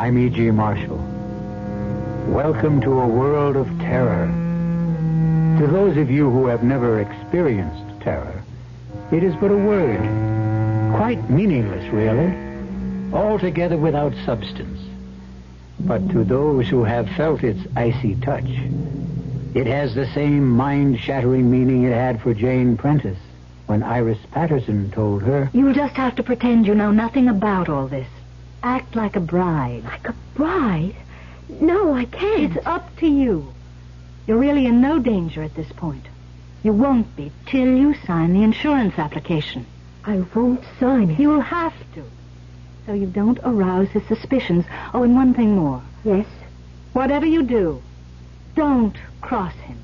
I'm E.G. Marshall. Welcome to a world of terror. To those of you who have never experienced terror, it is but a word, quite meaningless, really, altogether without substance. But to those who have felt its icy touch, it has the same mind-shattering meaning it had for Jane Prentice when Iris Patterson told her, "You'll just have to pretend you know nothing about all this. Act like a bride." Like a bride? No, I can't. It's up to you. You're really in no danger at this point. You won't be till you sign the insurance application. I won't sign it. You'll have to, so you don't arouse his suspicions. Oh, and one thing more. Yes? Whatever you do, don't cross him.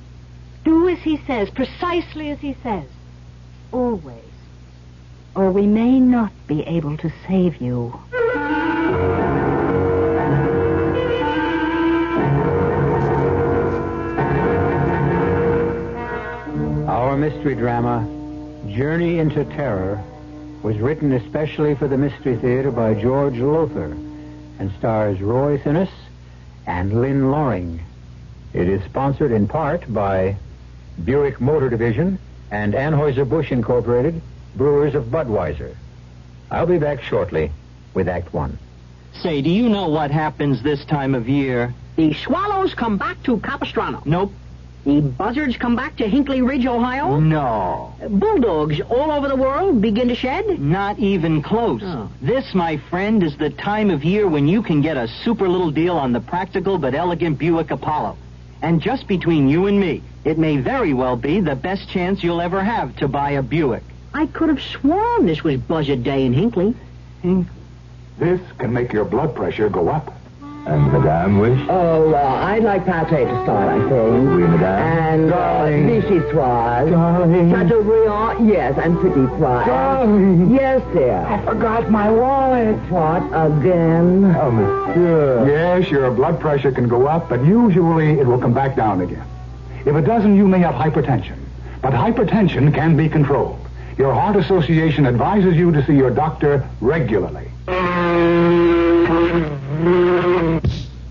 Do as he says, precisely as he says. Always. Or we may not be able to save you. Our mystery drama, Journey into Terror, was written especially for the Mystery Theater by George Lothar and stars Roy Thinnis and Lynn Loring. It is sponsored in part by Buick Motor Division and Anheuser-Busch Incorporated, brewers of Budweiser. I'll be back shortly with Act One. Say, do you know what happens this time of year? The swallows come back to Capistrano. Nope. The buzzards come back to Hinckley Ridge, Ohio. No. Bulldogs all over the world begin to shed. Not even close. Oh. This, my friend, is the time of year when you can get a super little deal on the practical but elegant Buick Apollo. And just between you and me, it may very well be the best chance you'll ever have to buy a Buick. I could have sworn this was Buzzard Day in Hinckley. This can make your blood pressure go up. And Madame wish? Oh, I'd like pate to start, I think. Oui, Madame. And Darling. vichyssoise. Darling. Chateaubriand, yes, and petit pois. Darling. Yes, dear. I forgot my wallet. What, again? Oh, monsieur. Yes, your blood pressure can go up, but usually it will come back down again. If it doesn't, you may have hypertension. But hypertension can be controlled. Your Heart Association advises you to see your doctor regularly.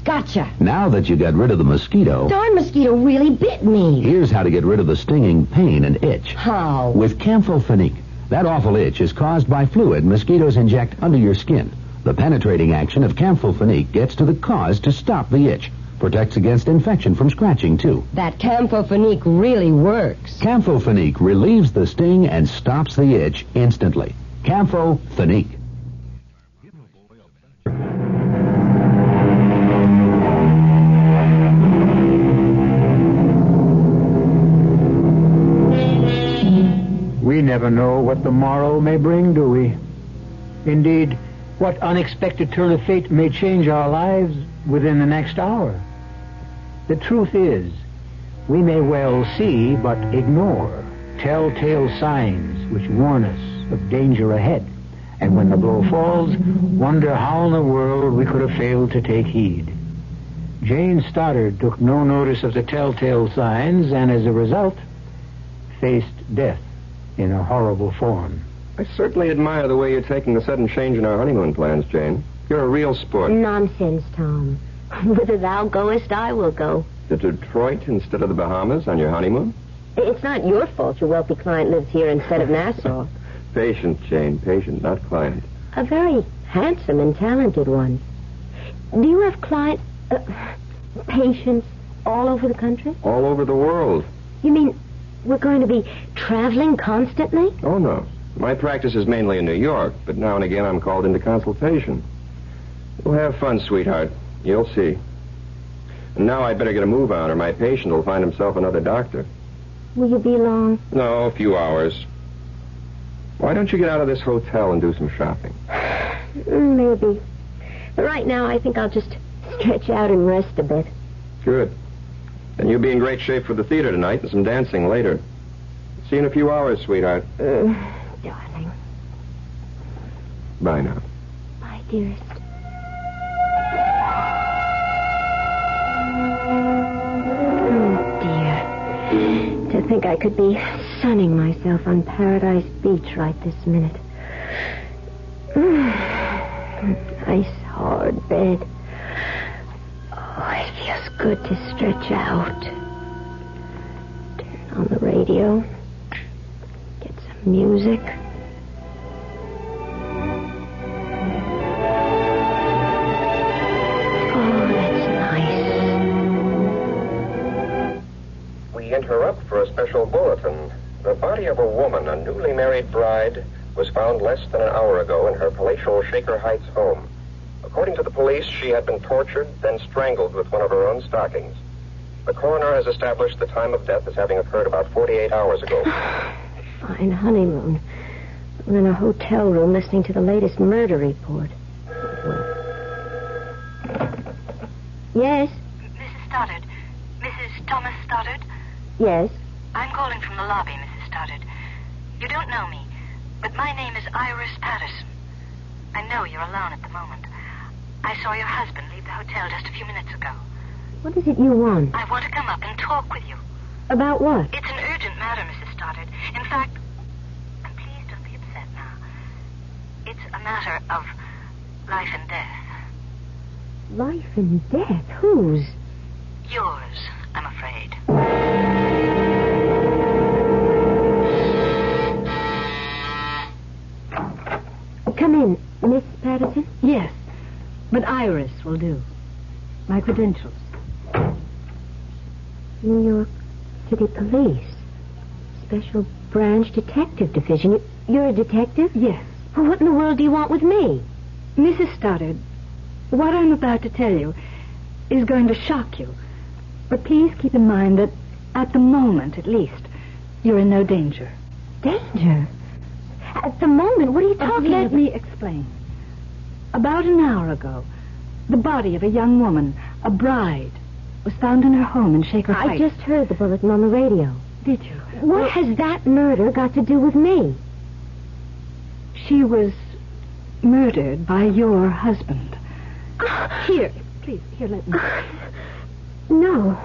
Gotcha. Now that you got rid of the mosquito, Darn mosquito really bit me. here's how to get rid of the stinging pain and itch. How? With Camphofenique. That awful itch is caused by fluid mosquitoes inject under your skin. The penetrating action of Camphofenique gets to the cause to stop the itch. Protects against infection from scratching, too. That Camphofenique really works. Camphofenique relieves the sting and stops the itch instantly. Camphofenique. We never know what the morrow may bring, do we? Indeed, what unexpected turn of fate may change our lives within the next hour. The truth is, we may well see but ignore telltale signs which warn us of danger ahead. And when the blow falls, wonder how in the world we could have failed to take heed. Jane Stoddard took no notice of the telltale signs and as a result faced death in a horrible form. I certainly admire the way you're taking the sudden change in our honeymoon plans, Jane. You're a real sport. Nonsense, Tom. Whither thou goest, I will go. To Detroit instead of the Bahamas on your honeymoon? It's not your fault your wealthy client lives here instead of Nassau. Patient, Jane, patient, not client. A very handsome and talented one. Do you have patients all over the country? All over the world. You mean we're going to be traveling constantly? Oh, no. My practice is mainly in New York, but now and again I'm called into consultation. We'll have fun, sweetheart. You'll see. And now I'd better get a move on, or my patient will find himself another doctor. Will you be long? No, a few hours. Why don't you get out of this hotel and do some shopping? Maybe. But right now I think I'll just stretch out and rest a bit. Good. Then you'll be in great shape for the theater tonight and some dancing later. See you in a few hours, sweetheart. Darling. Bye now. Bye, dearest. Oh, dear. To think I could be sunning myself on Paradise Beach right this minute. Nice hard bed. good to stretch out. Turn on the radio. Get some music. Oh, that's nice. We interrupt for a special bulletin. The body of a woman, a newly married bride, was found less than an hour ago in her palatial Shaker Heights home. According to the police, she had been tortured, then strangled with one of her own stockings. The coroner has established the time of death as having occurred about 48 hours ago. Fine honeymoon. We're in a hotel room listening to the latest murder report. Yes? Mrs. Stoddard. Mrs. Thomas Stoddard? Yes? I'm calling from the lobby, Mrs. Stoddard. You don't know me, but my name is Iris Patterson. I know you're alone at the moment. I saw your husband leave the hotel just a few minutes ago. What is it you want? I want to come up and talk with you. About what? It's an urgent matter, Mrs. Stoddard. In fact, and please don't be upset now. It's a matter of life and death. Life and death? Whose? Yours, I'm afraid. Come in, Miss Patterson. Yes, but Iris will do. My credentials. New York City Police. Special Branch Detective Division. You're a detective? Yes. Well, what in the world do you want with me? Mrs. Stoddard, what I'm about to tell you is going to shock you. But please keep in mind that, at the moment at least, you're in no danger. Danger? At the moment? What are you talking about? Let me explain. About an hour ago, the body of a young woman, a bride, was found in her home in Shaker Heights. I just heard the bulletin on the radio. Did you? What has that murder got to do with me? She was murdered by your husband. Here, please, here, let me. No,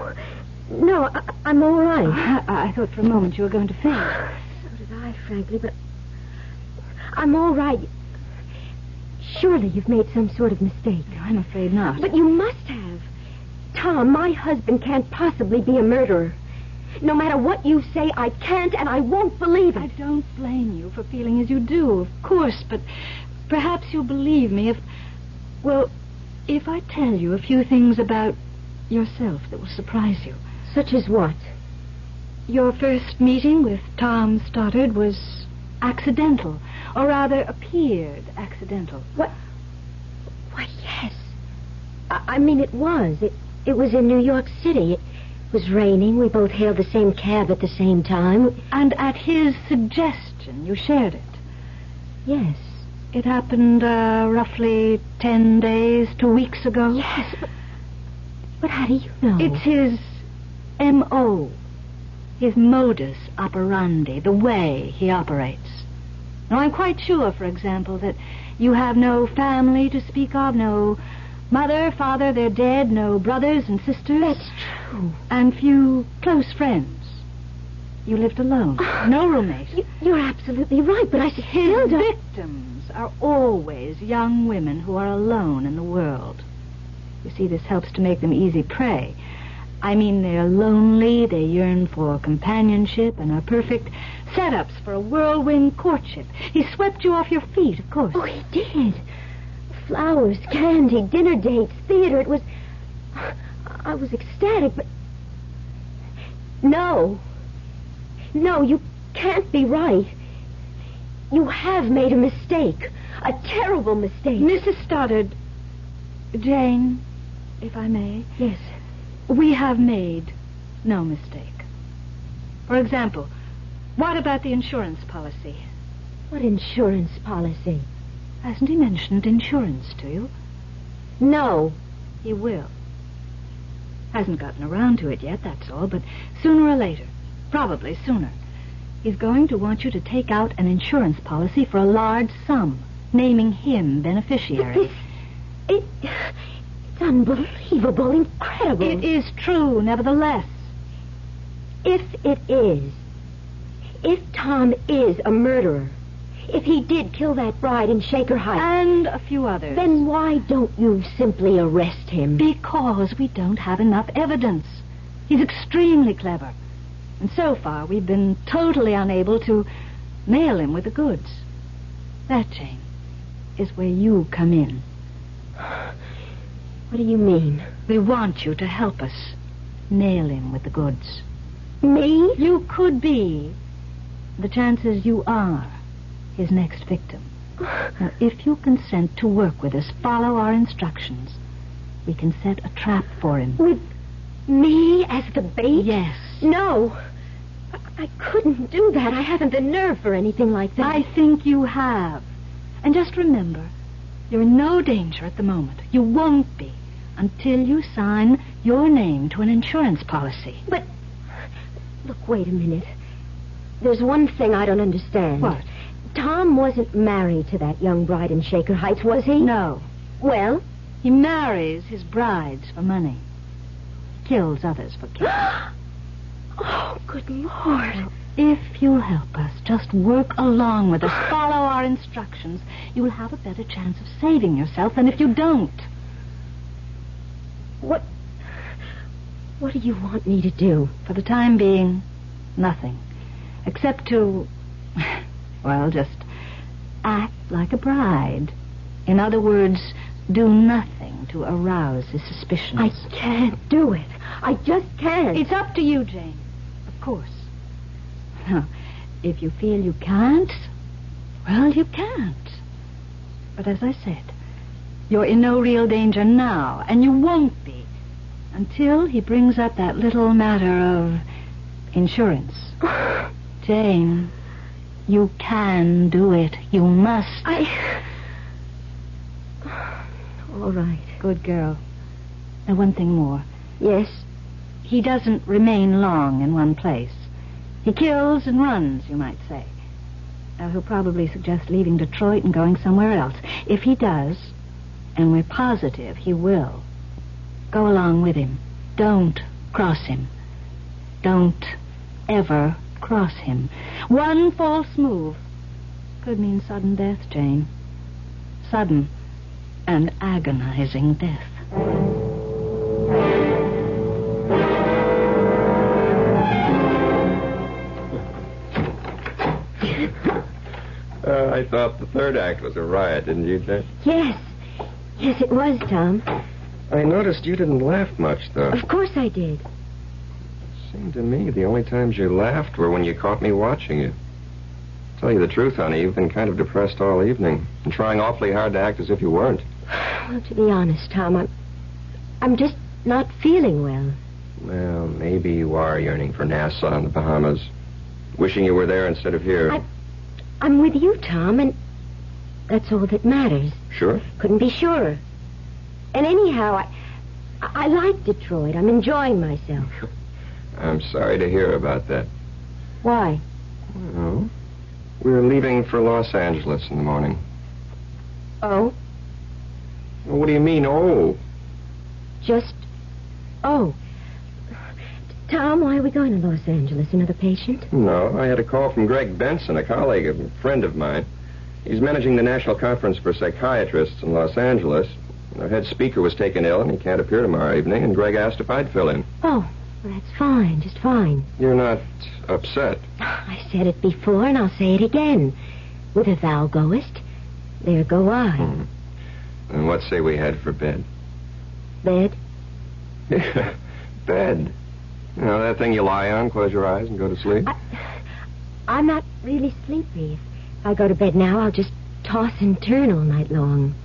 I'm all right. I thought for a moment you were going to faint. So did I, frankly, but I'm all right. Surely you've made some sort of mistake. No, I'm afraid not. But you must have. Tom, my husband can't possibly be a murderer. No matter what you say, I can't and I won't believe it. I don't blame you for feeling as you do, of course, but perhaps you'll believe me if I tell you a few things about yourself that will surprise you. Such as what? Your first meeting with Tom Stoddard was accidental, or rather appeared accidental. What? Why, yes. I mean, it was. It was in New York City. It was raining. We both hailed the same cab at the same time. And at his suggestion, you shared it. Yes. It happened roughly 10 days, 2 weeks ago. Yes, but how do you know? It's his M.O., his modus operandi, the way he operates. Now, I'm quite sure, for example, that you have no family to speak of, no mother, father, they're dead, no brothers and sisters. That's true. And few close friends. You lived alone. No roommate. You're absolutely right, but I still His don't... victims are always young women who are alone in the world. You see, this helps to make them easy prey. I mean, they're lonely, they yearn for companionship, and are perfect setups for a whirlwind courtship. He swept you off your feet, of course. Oh, he did. Flowers, candy, dinner dates, theater. It was... I was ecstatic, but... No, you can't be right. You have made a mistake. A terrible mistake. Mrs. Stoddard, Jane, if I may. Yes. We have made no mistake. For example, what about the insurance policy? What insurance policy? Hasn't he mentioned insurance to you? No. He will. Hasn't gotten around to it yet, that's all, but sooner or later, probably sooner, he's going to want you to take out an insurance policy for a large sum, naming him beneficiary. It's unbelievable, incredible. It is true, nevertheless. If Tom is a murderer, If he did kill that bride in Shaker Heights... And a few others. Then why don't you simply arrest him? Because we don't have enough evidence. He's extremely clever. And so far, we've been totally unable to nail him with the goods. That, Jane, is where you come in. What do you mean? We want you to help us nail him with the goods. Me? You could be. The chances you are his next victim. Now, if you consent to work with us, follow our instructions, we can set a trap for him. With me as the bait? Yes. No. I couldn't do that. I haven't the nerve for anything like that. I think you have. And just remember, you're in no danger at the moment. You won't be until you sign your name to an insurance policy. But, look, wait a minute. There's one thing I don't understand. What? Tom wasn't married to that young bride in Shaker Heights, was he? No. Well? He marries his brides for money. Kills others for kills. Oh, good Lord. If you'll help us, just work along with us, follow our instructions, you'll have a better chance of saving yourself than if you don't. What do you want me to do? For the time being, nothing. Except to, well, just act like a bride. In other words, do nothing to arouse his suspicions. I can't do it. I just can't. It's up to you, Jane. Of course. Now, if you feel you can't, well, you can't. But as I said, you're in no real danger now, and you won't be until he brings up that little matter of insurance. Jane, you can do it. You must. All right. Good girl. Now, one thing more. Yes? He doesn't remain long in one place. He kills and runs, you might say. He'll probably suggest leaving Detroit and going somewhere else. If he does, and we're positive he will, go along with him. Don't cross him. Don't ever cross him. One false move could mean sudden death, Jane. Sudden and agonizing death. I thought the third act was a riot, didn't you, Jane? Yes. Yes, it was, Tom. I noticed you didn't laugh much, though. Of course I did. It seemed to me the only times you laughed were when you caught me watching you. Tell you the truth, honey, you've been kind of depressed all evening and trying awfully hard to act as if you weren't. Well, to be honest, Tom, I'm just not feeling well. Well, maybe you are yearning for Nassau and the Bahamas. Wishing you were there instead of here. I'm with you, Tom, and that's all that matters. Sure? Couldn't be surer. And anyhow, I like Detroit. I'm enjoying myself. I'm sorry to hear about that. Why? Well, we're leaving for Los Angeles in the morning. Oh? Well, what do you mean, oh? Just, oh. Tom, why are we going to Los Angeles? Another patient? No, I had a call from Greg Benson, a colleague, a friend of mine. He's managing the National Conference for Psychiatrists in Los Angeles. Our head speaker was taken ill, and he can't appear tomorrow evening, and Greg asked if I'd fill in. Oh, well, that's fine, just fine. You're not upset? I said it before, and I'll say it again. Whither thou goest, there go I. And what say we head for bed? Bed? Bed. You know, that thing you lie on, close your eyes, and go to sleep? I'm not really sleepy. If I go to bed now, I'll just toss and turn all night long.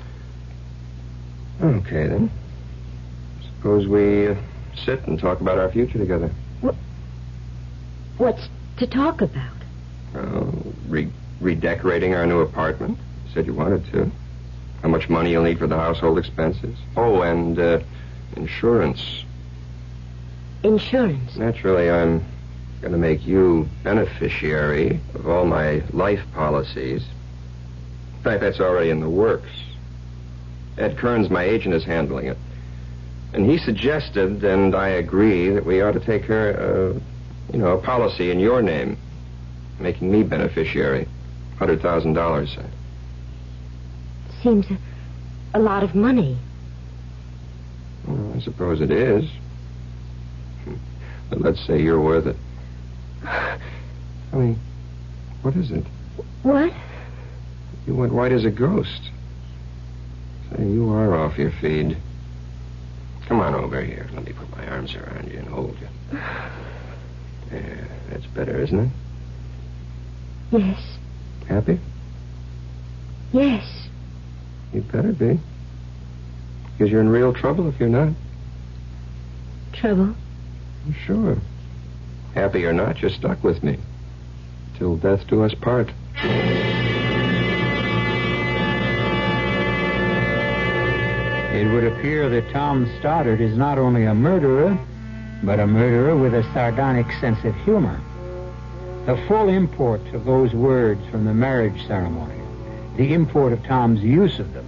Okay, then. Suppose we sit and talk about our future together. What's to talk about? Redecorating our new apartment. You said you wanted to. How much money you'll need for the household expenses. Oh, and insurance. Insurance? Naturally, I'm going to make you beneficiary of all my life policies. In fact, that's already in the works. Ed Kearns, my agent, is handling it. And he suggested, and I agree, that we ought to take her, a policy in your name, making me beneficiary. $100,000, say. Seems a lot of money. Well, I suppose it is. But let's say you're worth it. I mean, what is it? What? You went white as a ghost. Say, you are off your feed. Come on over here. Let me put my arms around you and hold you. Yeah, that's better, isn't it? Yes. Happy? Yes. You better be. Because you're in real trouble if you're not. Trouble? Sure. Happy or not, you're stuck with me. Till death do us part. It would appear that Tom Stoddard is not only a murderer, but a murderer with a sardonic sense of humor. The full import of those words from the marriage ceremony, the import of Tom's use of them,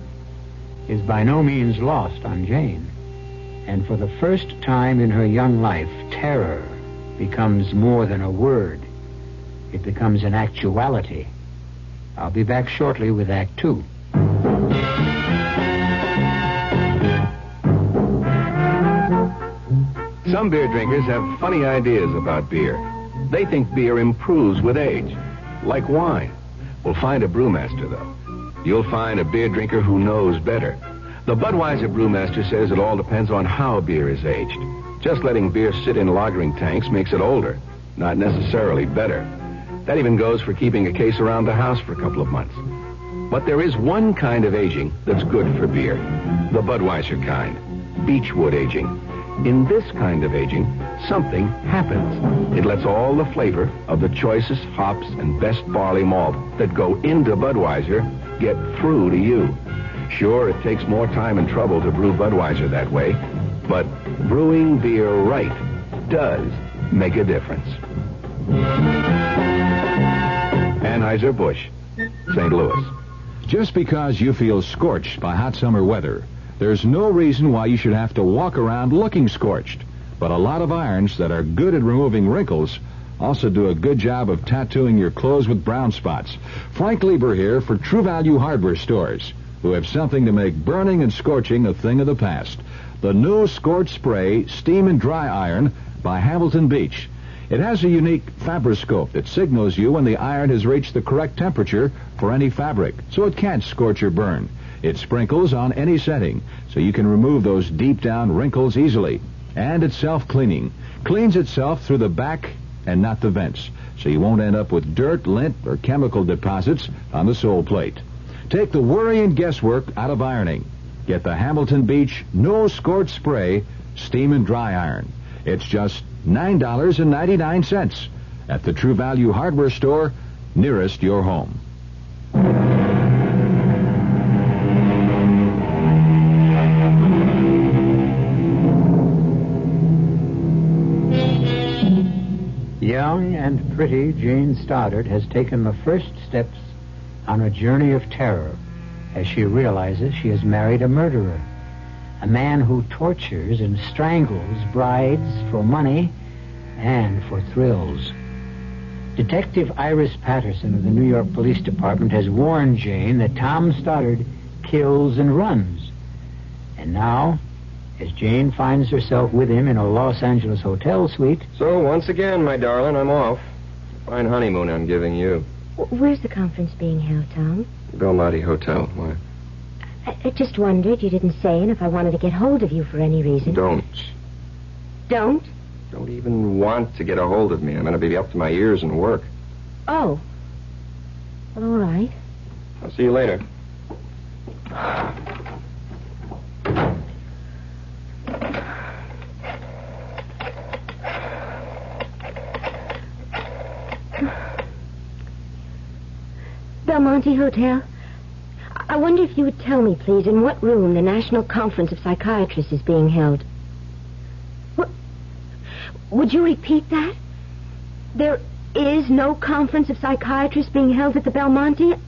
is by no means lost on Jane. And for the first time in her young life, terror becomes more than a word. It becomes an actuality. I'll be back shortly with Act 2. Some beer drinkers have funny ideas about beer. They think beer improves with age, like wine. Well, find a brewmaster, though. You'll find a beer drinker who knows better. The Budweiser brewmaster says it all depends on how beer is aged. Just letting beer sit in lagering tanks makes it older, not necessarily better. That even goes for keeping a case around the house for a couple of months. But there is one kind of aging that's good for beer, the Budweiser kind, beechwood aging. In this kind of aging, something happens. It lets all the flavor of the choicest hops and best barley malt that go into Budweiser get through to you. Sure, it takes more time and trouble to brew Budweiser that way, but brewing beer right does make a difference. Anheuser-Busch, St. Louis. Just because you feel scorched by hot summer weather, there's no reason why you should have to walk around looking scorched. But a lot of irons that are good at removing wrinkles also do a good job of tattooing your clothes with brown spots. Frank Lieber here for True Value Hardware Stores, who have something to make burning and scorching a thing of the past. The new Scorch Spray Steam and Dry Iron by Hamilton Beach. It has a unique fabroscope that signals you when the iron has reached the correct temperature for any fabric, so it can't scorch or burn. It sprinkles on any setting, so you can remove those deep-down wrinkles easily. And it's self-cleaning. Cleans itself through the back and not the vents, so you won't end up with dirt, lint, or chemical deposits on the sole plate. Take the worry and guesswork out of ironing. Get the Hamilton Beach No Scorch Spray Steam and Dry Iron. It's just $9.99 at the True Value Hardware Store nearest your home. Young and pretty Jane Stoddard has taken the first steps on a journey of terror as she realizes she has married a murderer, a man who tortures and strangles brides for money and for thrills. Detective Iris Patterson of the New York Police Department has warned Jane that Tom Stoddard kills and runs. And now, as Jane finds herself with him in a Los Angeles hotel suite... So, once again, my darling, I'm off. Fine honeymoon I'm giving you. Where's the conference being held, Tom? Belmonte Hotel. Why? I just wondered. You didn't say, and if I wanted to get hold of you for any reason. Don't. Don't? Don't even want to get a hold of me. I'm going to be up to my ears in work. Oh. Well, all right. I'll see you later. Belmonte Hotel? I wonder if you would tell me, please, in what room the National Conference of Psychiatrists is being held. What? Would you repeat that? There is no Conference of Psychiatrists being held at the Belmonte?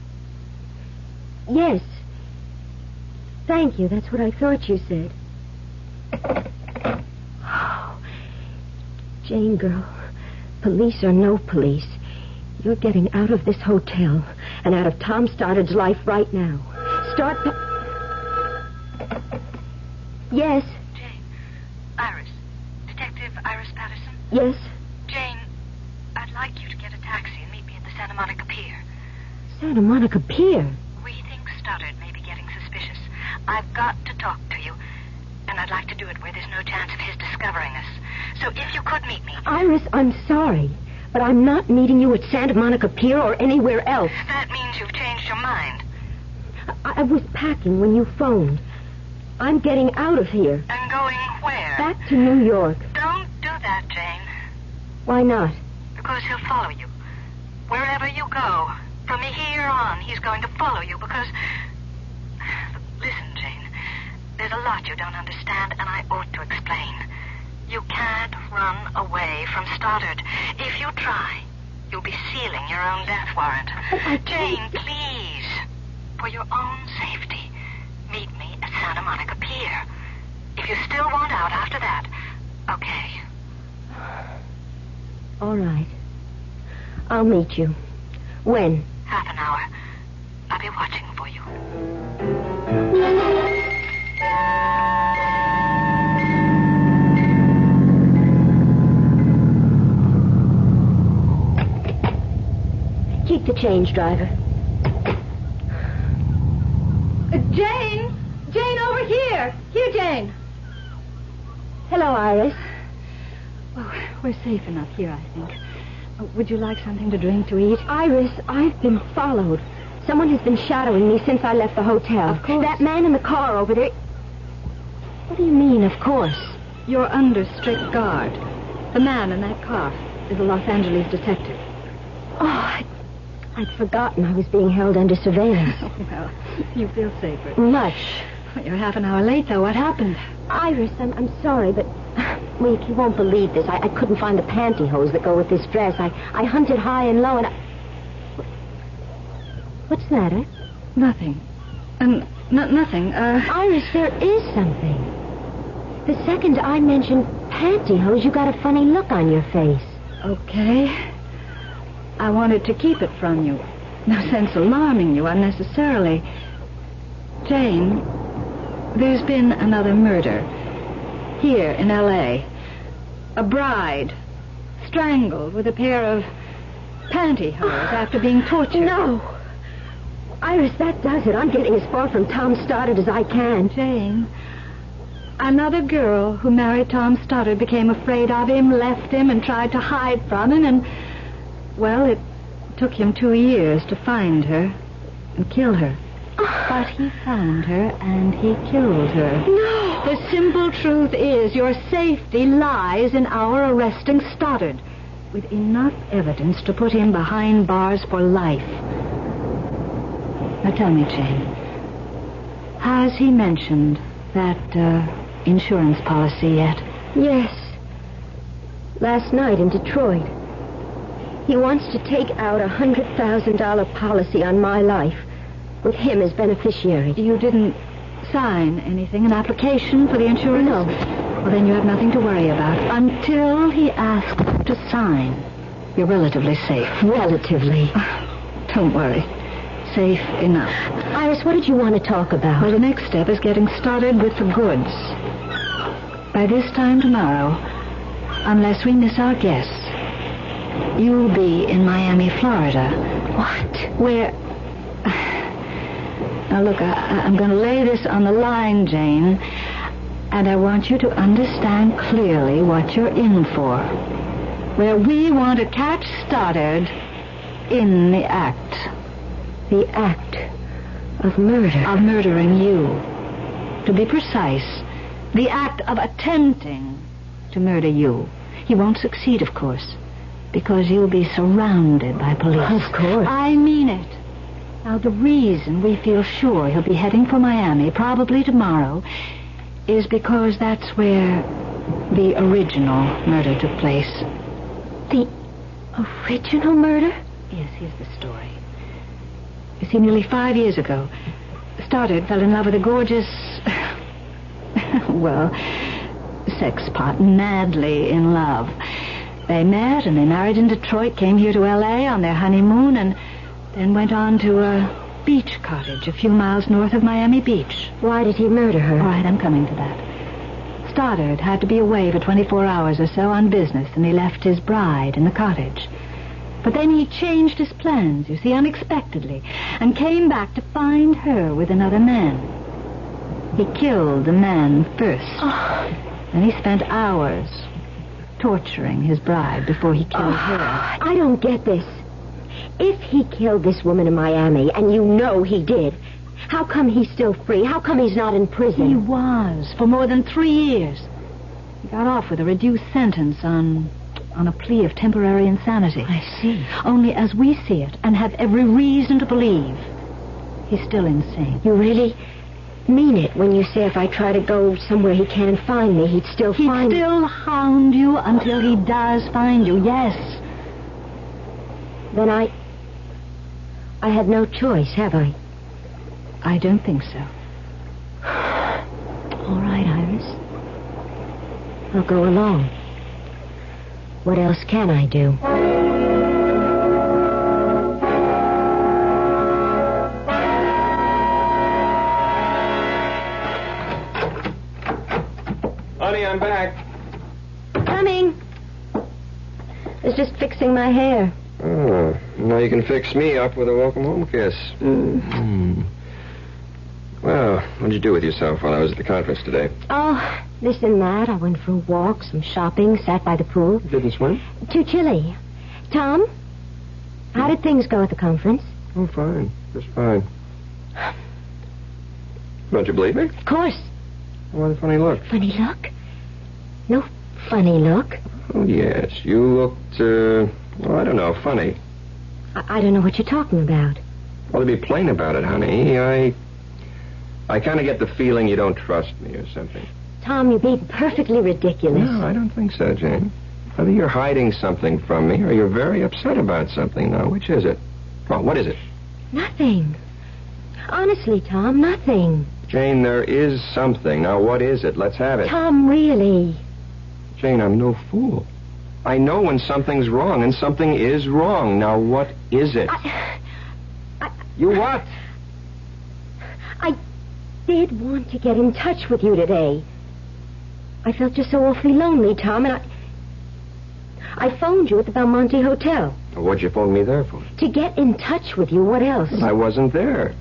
Yes. Thank you. That's what I thought you said. Oh, Jane, girl, police or no police, you're getting out of this hotel and out of Tom Stoddard's life right now. Yes? Jane. Iris. Detective Iris Patterson? Yes? Jane, I'd like you to get a taxi and meet me at the Santa Monica Pier. Santa Monica Pier? We think Stoddard may be getting suspicious. I've got to talk to you, and I'd like to do it where there's no chance of his discovering us. So if you could meet me... Iris, I'm sorry, but I'm not meeting you at Santa Monica Pier or anywhere else. That means you've changed your mind. I was packing when you phoned. I'm getting out of here. And going where? Back to New York. Don't do that, Jane. Why not? Because he'll follow you. Wherever you go, from here on, he's going to follow you because... Listen, Jane, there's a lot you don't understand, and I ought to explain. You can't run away from Stoddard. If you try, you'll be sealing your own death warrant. Jane, please, for your own safety, meet me at Santa Monica Pier. If you still want out after that, okay. All right. I'll meet you. When? Half an hour. I'll be watching for you. Keep the change, driver. Jane! Jane, over here! Here, Jane! Hello, Iris. Oh, we're safe enough here, I think. Would you like something to drink, to eat? Iris, I've been followed. Someone has been shadowing me since I left the hotel. Of course. That man in the car over there... What do you mean, of course? You're under strict guard. The man in that car is a Los Angeles detective. Oh, I'd forgotten I was being held under surveillance. Oh, well, you feel safer. Much. Well, you're half an hour late, though. What happened? Iris, I'm sorry, but... Wait, you won't believe this. I couldn't find the pantyhose that go with this dress. I hunted high and low, and What's the matter? Nothing. Nothing. Iris, there is something. The second I mentioned pantyhose, you got a funny look on your face. Okay. I wanted to keep it from you. No sense alarming you unnecessarily. Jane, there's been another murder. Here in L.A. A bride strangled with a pair of pantyhose after being tortured. No. Iris, that does it. I'm getting as far from Tom Stoddard as I can. Jane, another girl who married Tom Stoddard became afraid of him, left him, and tried to hide from him, and... Well, it took him 2 years to find her and kill her. But he found her and he killed her. No! The simple truth is your safety lies in our arresting Stoddard with enough evidence to put him behind bars for life. Now tell me, Jane, has he mentioned that insurance policy yet? Yes. Last night in Detroit. He wants to take out a $100,000 policy on my life with him as beneficiary. You didn't sign anything, an application for the insurance? No. Well, then you have nothing to worry about. Until he asks to sign, you're relatively safe. Relatively. Don't worry. Safe enough. Iris, what did you want to talk about? Well, the next step is getting started with the goods. By this time tomorrow, unless we miss our guests, you'll be in Miami, Florida. What? Where... Now, look, I'm going to lay this on the line, Jane, and I want you to understand clearly what you're in for. Where we want to catch Stoddard in the act. The act of murder. Of murdering you. To be precise, the act of attempting to murder you. He won't succeed, of course, because you'll be surrounded by police. Of course. I mean it. Now, the reason we feel sure he'll be heading for Miami, probably tomorrow, is because that's where the original murder took place. The original murder? Yes, here's the story. You see, nearly 5 years ago, Stoddard fell in love with a gorgeous... well, sex pot, madly in love. They met and they married in Detroit, came here to L.A. on their honeymoon, and... Then went on to a beach cottage a few miles north of Miami Beach. Why did he murder her? All right, I'm coming to that. Stoddard had to be away for 24 hours or so on business, and he left his bride in the cottage. But then he changed his plans, you see, unexpectedly, and came back to find her with another man. He killed the man first. And he spent hours torturing his bride before he killed her. I don't get this. If he killed this woman in Miami, and you know he did, how come he's still free? How come he's not in prison? He was, for more than 3 years. He got off with a reduced sentence on a plea of temporary insanity. I see. Only as we see it, and have every reason to believe, he's still insane. You really mean it when you say if I try to go somewhere he can't find me, he'd still find me? He'd still hound you until he does find you, yes. Then I had no choice, have I? I don't think so. All right, Iris. I'll go along. What else can I do? Honey, I'm back. Coming. I was just fixing my hair. Oh, now you can fix me up with a welcome home kiss. Well, what'd you do with yourself while I was at the conference today? Oh, this and that. I went for a walk, some shopping, sat by the pool. Didn't swim? Too chilly. Tom, how did things go at the conference? Oh, fine. Just fine. Don't you believe me? Of course. Why the funny look? Funny look? No funny look. Oh, yes. You looked, well, I don't know, funny. I don't know what you're talking about. Well, to be plain about it, honey, I kind of get the feeling you don't trust me or something. Tom, you're being perfectly ridiculous. No, I don't think so, Jane. Either you're hiding something from me or you're very upset about something. Now, which is it? Well, what is it? Nothing. Honestly, Tom, nothing. Jane, there is something. Now, what is it? Let's have it. Tom, really. Jane, I'm no fool. I know when something's wrong, and something is wrong. Now, what is it? You what? I did want to get in touch with you today. I felt just so awfully lonely, Tom, and I phoned you at the Belmonte Hotel. What'd you phone me there for? To get in touch with you. What else? I wasn't there.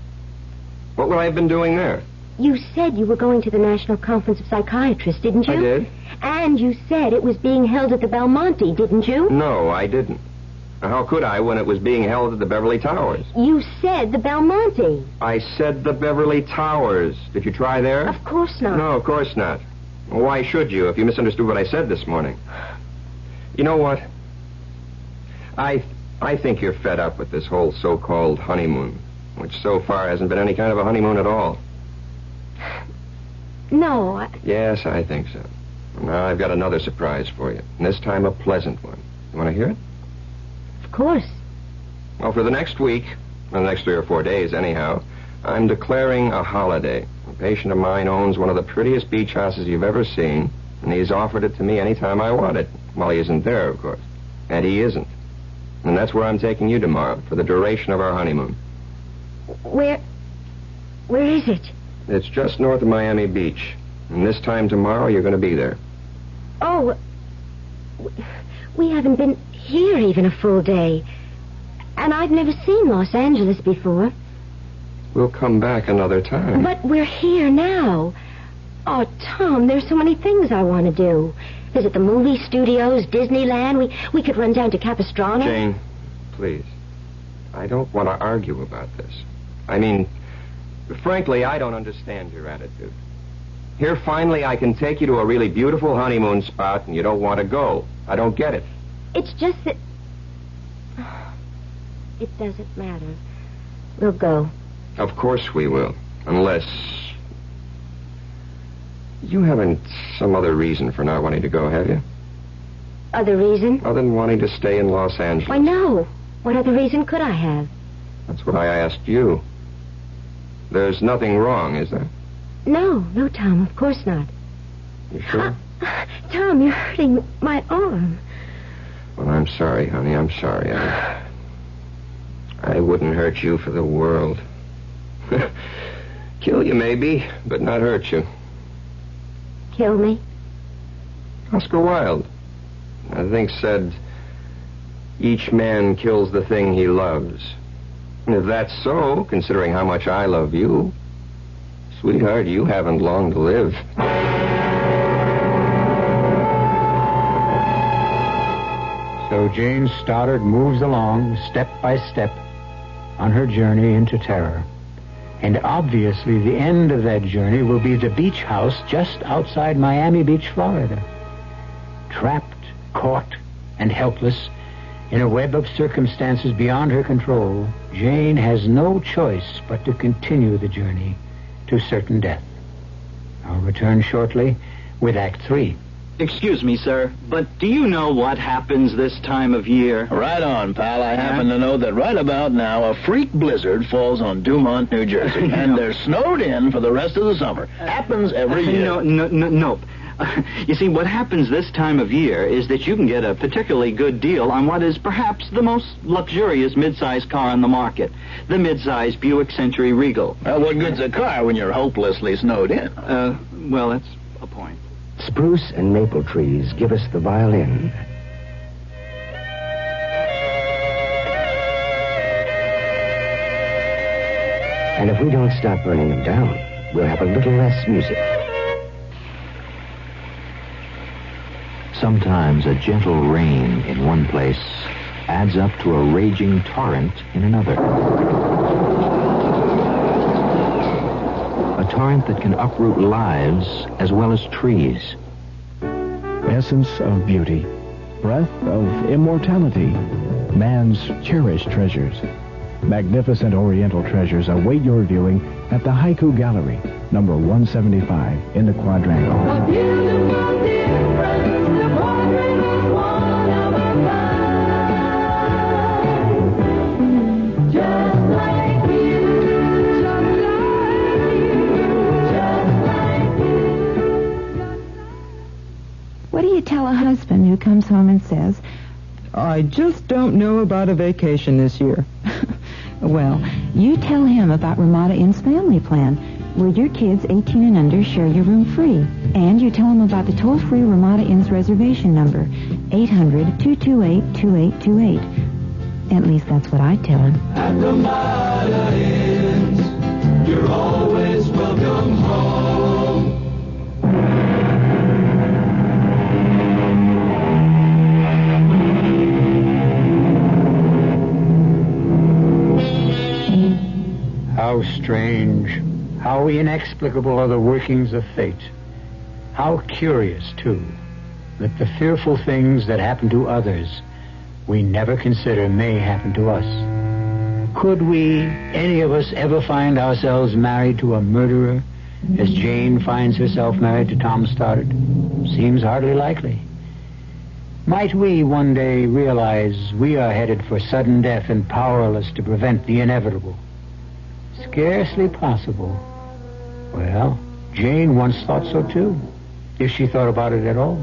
What would I have been doing there? You said you were going to the National Conference of Psychiatrists, didn't you? I did. And you said it was being held at the Belmonte, didn't you? No, I didn't. How could I when it was being held at the Beverly Towers? You said the Belmonte. I said the Beverly Towers. Did you try there? Of course not. No, of course not. Well, why should you if you misunderstood what I said this morning? You know what? I think you're fed up with this whole so-called honeymoon, which so far hasn't been any kind of a honeymoon at all. No, Yes, I think so. Now I've got another surprise for you, and this time a pleasant one. You want to hear it? Of course. Well, for the next week, well, the next 3 or 4 days anyhow, I'm declaring a holiday. A patient of mine owns one of the prettiest beach houses you've ever seen, and he's offered it to me any time I want it. Well, he isn't there, of course. And he isn't. And that's where I'm taking you tomorrow, for the duration of our honeymoon. Where is it? It's just north of Miami Beach. And this time tomorrow, you're going to be there. Oh, we haven't been here even a full day. And I've never seen Los Angeles before. We'll come back another time. But we're here now. Oh, Tom, there's so many things I want to do. Visit the movie studios, Disneyland. We could run down to Capistrano. Jane, please. I don't want to argue about this. I mean, frankly, I don't understand your attitude. Here, finally, I can take you to a really beautiful honeymoon spot, and you don't want to go. I don't get it. It's just that... It doesn't matter. We'll go. Of course we will. Unless... You haven't some other reason for not wanting to go, have you? Other reason? Other than wanting to stay in Los Angeles. Why, no. What other reason could I have? That's what I asked you. There's nothing wrong, is there? No, Tom, of course not. You sure? Tom, you're hurting my arm. Well, I'm sorry, honey. I'm sorry. I wouldn't hurt you for the world. Kill you, maybe, but not hurt you. Kill me? Oscar Wilde, I think, said, each man kills the thing he loves. And if that's so, considering how much I love you, sweetheart, you haven't long to live. So Jane Stoddard moves along, step by step, on her journey into terror. And obviously the end of that journey will be the beach house just outside Miami Beach, Florida. Trapped, caught, and helpless in a web of circumstances beyond her control, Jane has no choice but to continue the journey to certain death. I'll return shortly with Act 3. Excuse me, sir, but do you know what happens this time of year? Right on, pal. I happen to know that right about now a freak blizzard falls on Dumont, New Jersey, and they're snowed in for the rest of the summer. Happens every year. Nope. You see, what happens this time of year is that you can get a particularly good deal on what is perhaps the most luxurious mid-size car on the market, the mid-size Buick Century Regal. Well, what good's a car when you're hopelessly snowed in? Well, that's a point. Spruce and maple trees give us the violin. And if we don't stop burning them down, we'll have a little less music. Sometimes a gentle rain in one place adds up to a raging torrent in another. A torrent that can uproot lives as well as trees. Essence of beauty, breath of immortality, man's cherished treasures. Magnificent Oriental treasures await your viewing at the Haiku Gallery, number 175 in the Quadrangle. A beautiful difference, the portrait was one of a kind. Just like you, just like you. What do you tell a husband who comes home and says, I just don't know about a vacation this year? Well, you tell him about Ramada Inn's family plan, where your kids 18 and under share your room free. And you tell him about the toll-free Ramada Inn's reservation number, 800-228-2828. At least that's what I tell him. At Ramada Inns, you're always welcome home. How strange, how inexplicable are the workings of fate. How curious, too, that the fearful things that happen to others we never consider may happen to us. Could we, any of us, ever find ourselves married to a murderer, as Jane finds herself married to Tom Stoddard? Seems hardly likely. Might we one day realize we are headed for sudden death and powerless to prevent the inevitable? Scarcely possible. Well, Jane once thought so too, if she thought about it at all.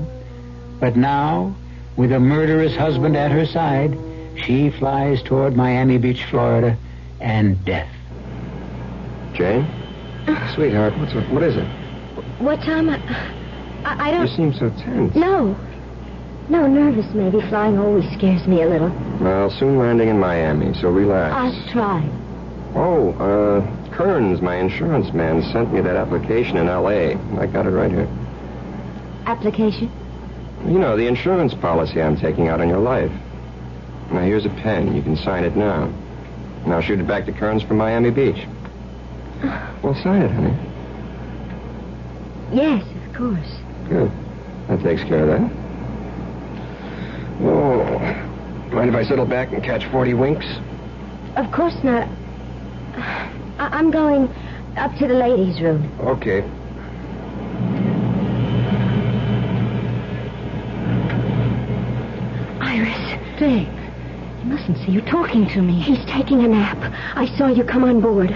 But now, with a murderous husband at her side, she flies toward Miami Beach, Florida, and death. Jane? Sweetheart, what is it? What, Tom? I don't... You seem so tense. No, nervous maybe. Flying always scares me a little. Well, soon landing in Miami, so relax. I'll try. Oh, Kearns, my insurance man, sent me that application in L.A. I got it right here. Application? You know, the insurance policy I'm taking out on your life. Now, here's a pen. You can sign it now. Now, shoot it back to Kearns from Miami Beach. Well, sign it, honey. Yes, of course. Good. That takes care of that. Oh, mind if I settle back and catch 40 winks? Of course not. I'm going up to the ladies' room. Okay. Iris. Dave, you mustn't see you talking to me. He's taking a nap. I saw you come on board.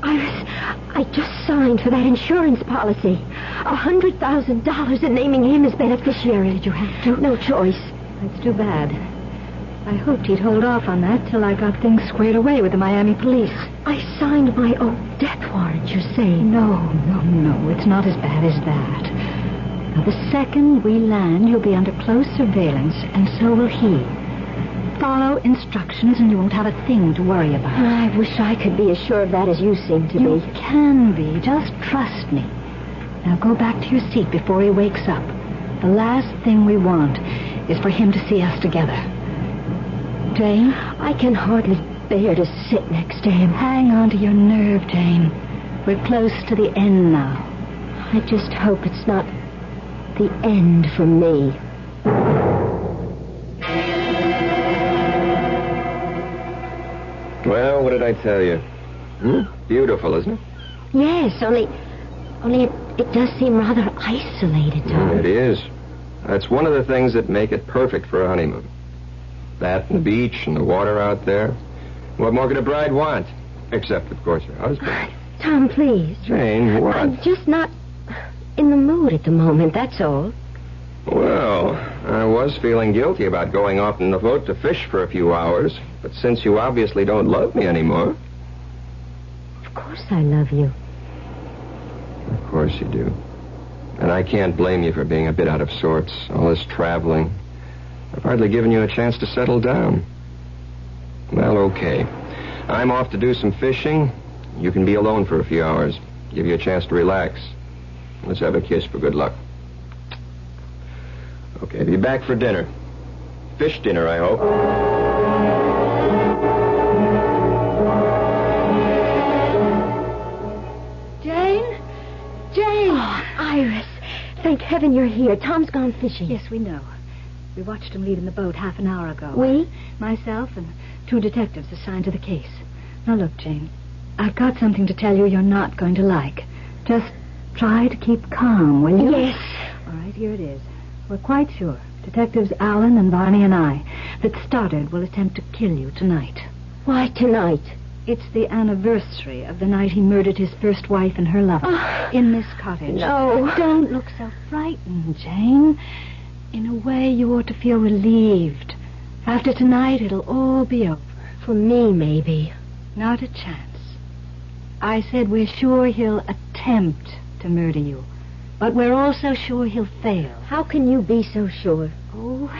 Iris, I just signed for that insurance policy. $100,000 and naming him as beneficiary. Did you have to? No choice. That's too bad. I hoped he'd hold off on that till I got things squared away with the Miami police. I signed my own death warrant, you say? No. It's not as bad as that. Now, the second we land, you'll be under close surveillance, and so will he. Follow instructions, and you won't have a thing to worry about. I wish I could be as sure of that as you seem to be. You can be. Just trust me. Now, go back to your seat before he wakes up. The last thing we want is for him to see us together. Jane? I can hardly bear to sit next to him. Hang on to your nerve, Jane. We're close to the end now. I just hope it's not the end for me. Well, what did I tell you? Beautiful, isn't it? Yes, only it does seem rather isolated, Tom. It is. That's one of the things that make it perfect for a honeymoon. That and the beach and the water out there. What more could a bride want? Except, of course, her husband. Tom, please. Jane, what? I'm just not in the mood at the moment, that's all. Well, I was feeling guilty about going off in the boat to fish for a few hours. But since you obviously don't love me anymore... Of course I love you. Of course you do. And I can't blame you for being a bit out of sorts. All this traveling. I've hardly given you a chance to settle down. Well, okay. I'm off to do some fishing. You can be alone for a few hours. Give you a chance to relax. Let's have a kiss for good luck. Okay, be back for dinner. Fish dinner, I hope. Jane! Oh, Iris. Thank heaven you're here. Tom's gone fishing. Yes, we know. We watched him leave in the boat half an hour ago. We? Myself and 2 detectives assigned to the case. Now, look, Jane. I've got something to tell you you're not going to like. Just try to keep calm, will you? Yes. All right, here it is. We're quite sure, Detectives Allen and Barney and I, that Stoddard will attempt to kill you tonight. Why tonight? It's the anniversary of the night he murdered his first wife and her lover in this cottage. No. Don't look so frightened, Jane. In a way, you ought to feel relieved. After tonight, it'll all be over. For me, maybe. Not a chance. I said we're sure he'll attempt to murder you. But we're also sure he'll fail. How can you be so sure? Oh,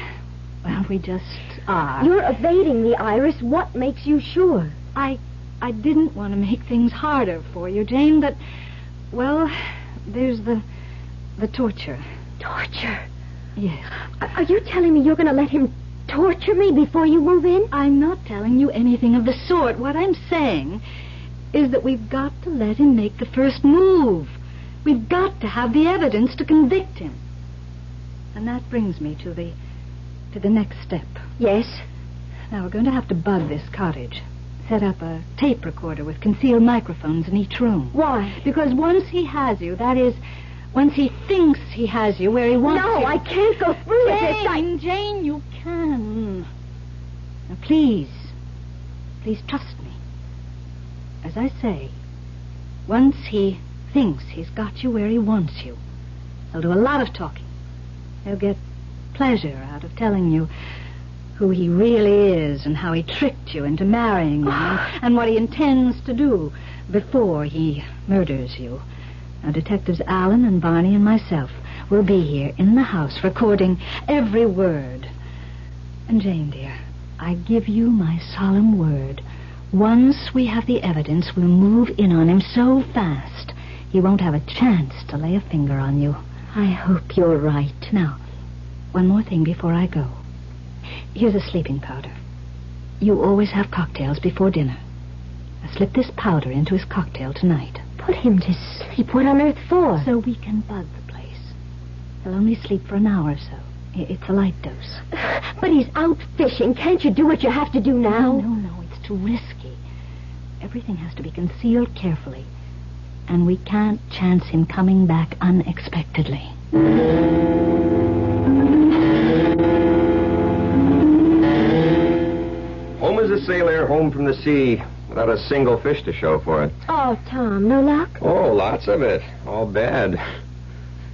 well, we just are. You're evading me, Iris. What makes you sure? I didn't want to make things harder for you, Jane, but, well, there's the torture. Torture? Yes. Are you telling me you're going to let him torture me before you move in? I'm not telling you anything of the sort. What I'm saying is that we've got to let him make the first move. We've got to have the evidence to convict him. And that brings me to the next step. Yes? Now, we're going to have to bug this cottage. Set up a tape recorder with concealed microphones in each room. Why? Because once he has you, that is, once he thinks he has you where he wants you... No, I can't go through with this. Jane, you can. Now, please trust me. As I say, once he thinks he's got you where he wants you, he'll do a lot of talking. He'll get pleasure out of telling you who he really is and how he tricked you into marrying him and what he intends to do before he murders you. Now, Detectives Allen and Barney and myself will be here in the house recording every word. And, Jane, dear, I give you my solemn word. Once we have the evidence, we'll move in on him so fast he won't have a chance to lay a finger on you. I hope you're right. Now, one more thing before I go. Here's a sleeping powder. You always have cocktails before dinner. Now, slip this powder into his cocktail tonight. Put him to sleep? What on earth for? So we can bug the place. He'll only sleep for an hour or so. It's a light dose. But he's out fishing. Can't you do what you have to do now? No, it's too risky. Everything has to be concealed carefully. And we can't chance him coming back unexpectedly. Home as a sailor, home from the sea, without a single fish to show for it. Oh, Tom, no luck? Oh, lots of it. All bad.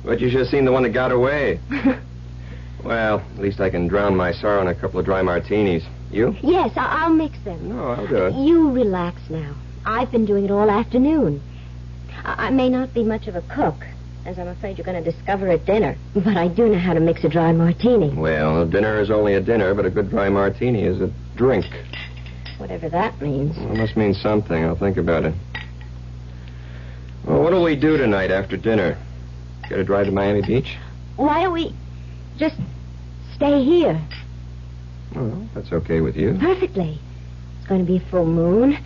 But you should have seen the one that got away. Well, at least I can drown my sorrow in a couple of dry martinis. You? Yes, I'll mix them. No, I'll do it. You relax now. I've been doing it all afternoon. I may not be much of a cook, as I'm afraid you're going to discover at dinner, but I do know how to mix a dry martini. Well, dinner is only a dinner, but a good dry martini is a drink. Whatever that means. Well, it must mean something. I'll think about it. Well, what'll we do tonight after dinner? Get a drive to Miami Beach? Why don't we just stay here? Well, that's okay with you. Perfectly. It's going to be a full moon.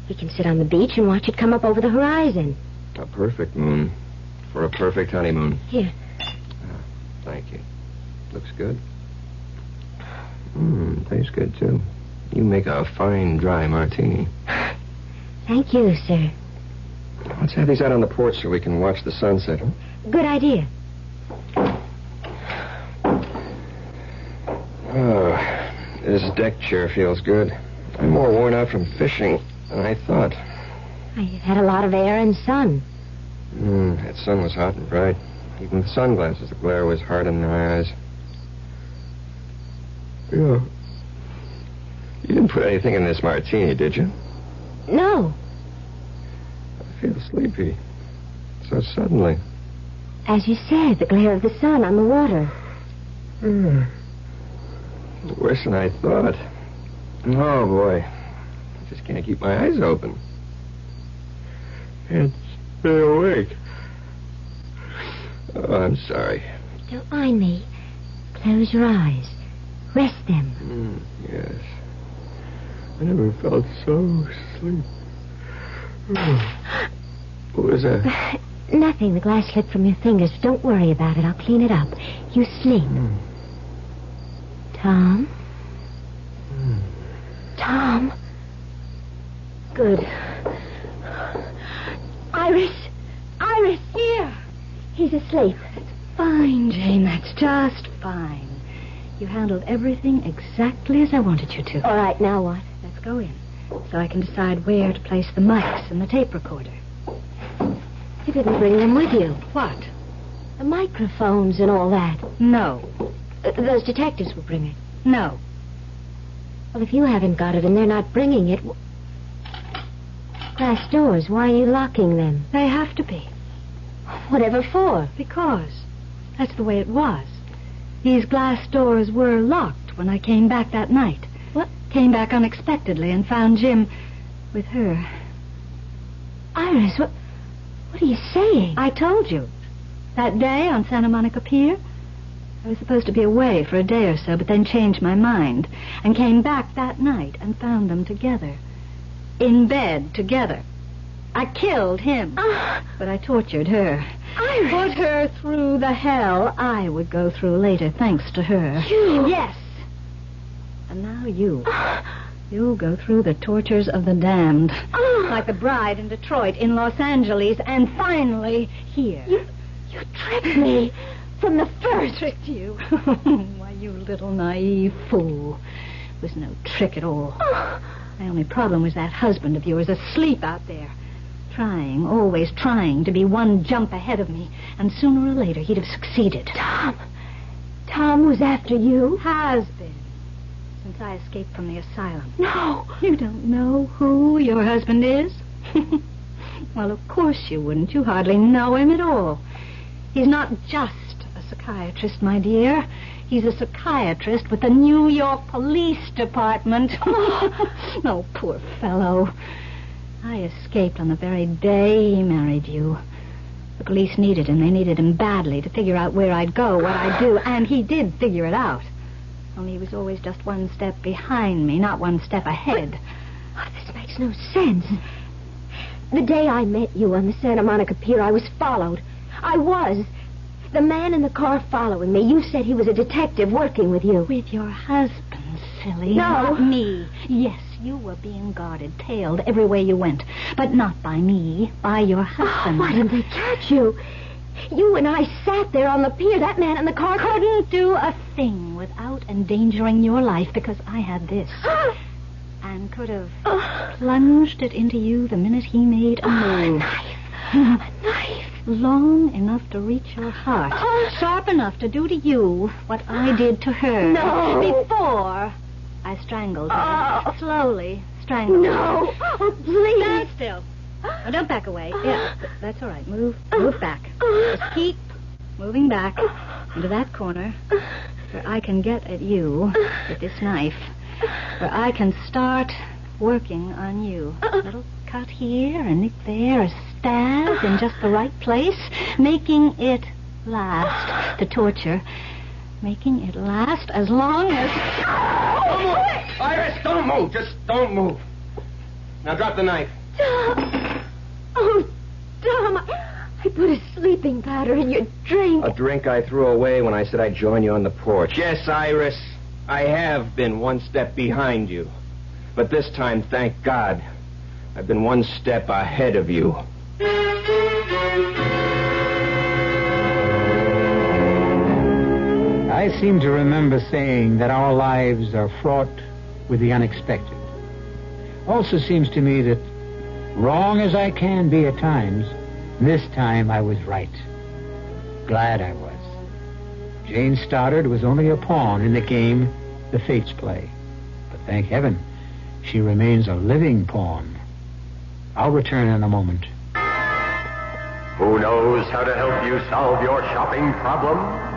We can sit on the beach and watch it come up over the horizon. A perfect moon. For a perfect honeymoon. Here. Thank you. Looks good. Tastes good, too. You make a fine dry martini. Thank you, sir. Let's have these out on the porch so we can watch the sunset. Good idea. Oh, this deck chair feels good. I'm more worn out from fishing than I thought. You've had a lot of air and sun. That sun was hot and bright. Even with sunglasses, the glare was hard in my eyes. Yeah. You didn't put anything in this martini, did you? No. I feel sleepy. So suddenly. As you said, the glare of the sun on the water. Worse than I thought. Oh, boy. I just can't keep my eyes open. Can't stay awake. Oh, I'm sorry. Don't mind me. Close your eyes. Rest them. Yes. I never felt so asleep. What was that? Nothing. The glass slipped from your fingers. Don't worry about it. I'll clean it up. You sleep. Tom? Tom? Good. Iris! Iris, here! He's asleep. That's fine, Jane. That's just fine. You handled everything exactly as I wanted you to. All right, now what? Let's go in, so I can decide where to place the mics and the tape recorder. You didn't bring them with you. What? The microphones and all that. No. Those detectives will bring it. No. Well, if you haven't got it and they're not bringing it... Glass doors, why are you locking them? They have to be. Whatever for? Because that's the way it was. These glass doors were locked when I came back that night. What? Came back unexpectedly and found Jim with her. Iris, what are you saying? I told you. That day on Santa Monica Pier, I was supposed to be away for a day or so, but then changed my mind and came back that night and found them together. In bed together. I killed him, but I tortured her. Iris! Put her through the hell I would go through later, thanks to her. You? Yes. And now you. You'll go through the tortures of the damned. Like the bride in Detroit, in Los Angeles, and finally here. You tricked me from the first. Tricked you? Why, you little naive fool. It was no trick at all. My only problem was that husband of yours asleep out there. Trying, always trying to be one jump ahead of me. And sooner or later he'd have succeeded. Tom was after you? Has been. Since I escaped from the asylum. No. You don't know who your husband is? Well, of course you wouldn't. You hardly know him at all. He's not just a psychiatrist, my dear. He's a psychiatrist with the New York Police Department. Oh, poor fellow. I escaped on the very day he married you. The police needed him. They needed him badly to figure out where I'd go, what I'd do, and he did figure it out. Only he was always just one step behind me, not one step ahead. This makes no sense. The day I met you on the Santa Monica Pier, I was followed. I was. The man in the car following me, you said he was a detective working with you. With your husband, silly. No. Not me. Yes, you were being guarded, tailed every way you went. But not by me, by your husband. Why didn't they catch you? You and I sat there on the pier. That man in the car couldn't do a thing without endangering your life because I had this. And could have plunged it into you the minute he made a move. A knife. Long enough to reach your heart. Sharp enough to do to you what I did to her. No. Before I strangled her. Slowly strangled her. No. Oh, please. Stand still. Oh, don't back away. Yeah, that's all right. Move back. Just keep moving back into that corner where I can get at you with this knife. Where I can start working on you. A little cut here, a nick there, a stab in just the right place, making it last. The torture. Making it last as long as... Don't move! Iris, don't move! Just don't move. Now drop the knife. Tom. Oh, Tom, I put a sleeping powder in your drink. A drink I threw away when I said I'd join you on the porch. Yes, Iris, I have been one step behind you. But this time, thank God, I've been one step ahead of you. I seem to remember saying that our lives are fraught with the unexpected. Also seems to me that, wrong as I can be at times, this time I was right. Glad I was. Jane Stoddard was only a pawn in the game the fates play. But thank heaven, she remains a living pawn. I'll return in a moment. Who knows how to help you solve your shopping problems?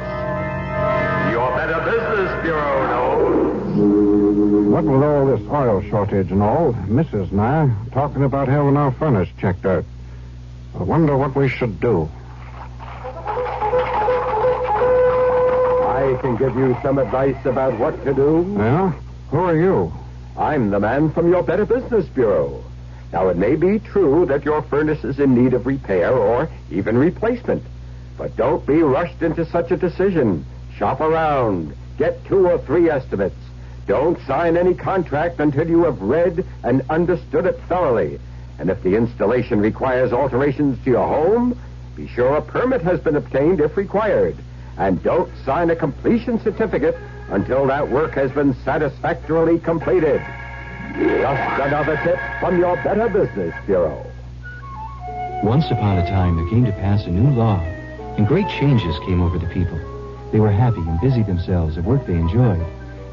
Your Better Business Bureau knows. What with all this oil shortage and all, Mrs. and I are talking about having our furnace checked out. I wonder what we should do. I can give you some advice about what to do. Yeah? Who are you? I'm the man from your Better Business Bureau. Now, it may be true that your furnace is in need of repair or even replacement. But don't be rushed into such a decision. Shop around. Get 2 or 3 estimates. Don't sign any contract until you have read and understood it thoroughly. And if the installation requires alterations to your home, be sure a permit has been obtained if required. And don't sign a completion certificate until that work has been satisfactorily completed. Just another tip from your Better Business Bureau. Once upon a time, there came to pass a new law, and great changes came over the people. They were happy and busied themselves at work they enjoyed.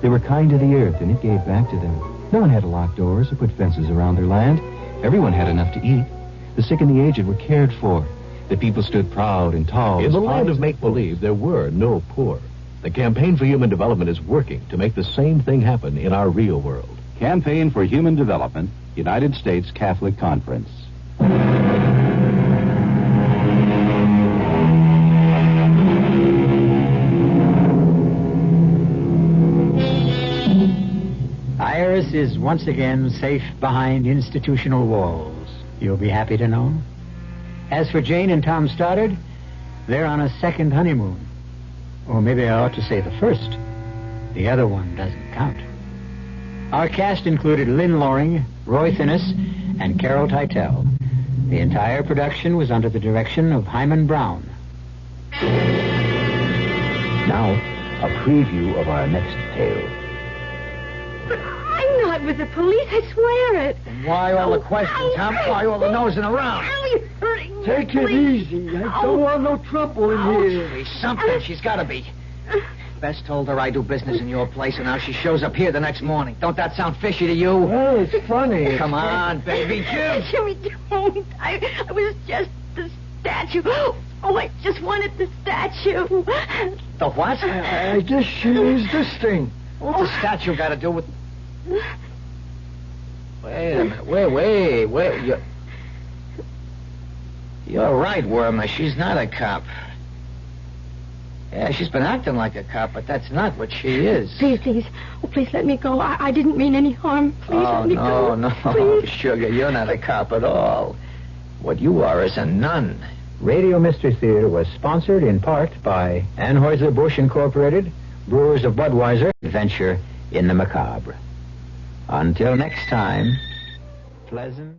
They were kind to the earth, and it gave back to them. No one had to lock doors or put fences around their land. Everyone had enough to eat. The sick and the aged were cared for. The people stood proud and tall. In the land of make-believe, there were no poor. The Campaign for Human Development is working to make the same thing happen in our real world. Campaign for Human Development, United States Catholic Conference. Iris is once again safe behind institutional walls. You'll be happy to know. As for Jane and Tom Stoddard, they're on a second honeymoon. Or maybe I ought to say the first. The other one doesn't count. Our cast included Lynn Loring, Roy Finnis, and Carol Teitel. The entire production was under the direction of Himan Brown. Now, a preview of our next tale. I'm not with the police, I swear it. Why all the questions, huh? Why all the nosing around? Ow, you're hurting me. Take it easy. I don't want no trouble in here. Be something. She's got to be. Bess told her I do business in your place, and now she shows up here the next morning. Don't that sound fishy to you? Well, it's funny. Come on, baby, Jim. Jimmy, don't. I was just the statue. Oh, I just wanted the statue. The what? I guess she needs this thing. What's the statue got to do with... Wait a minute. Wait. You're right, Wormer. She's not a cop. Yeah, she's been acting like a cop, but that's not what she is. Please. Oh, please let me go. I didn't mean any harm. Please let me go. No, Please. Sugar, you're not a cop at all. What you are is a nun. Radio Mystery Theater was sponsored in part by Anheuser-Busch Incorporated, Brewers of Budweiser, Adventure in the Macabre. Until next time, pleasant...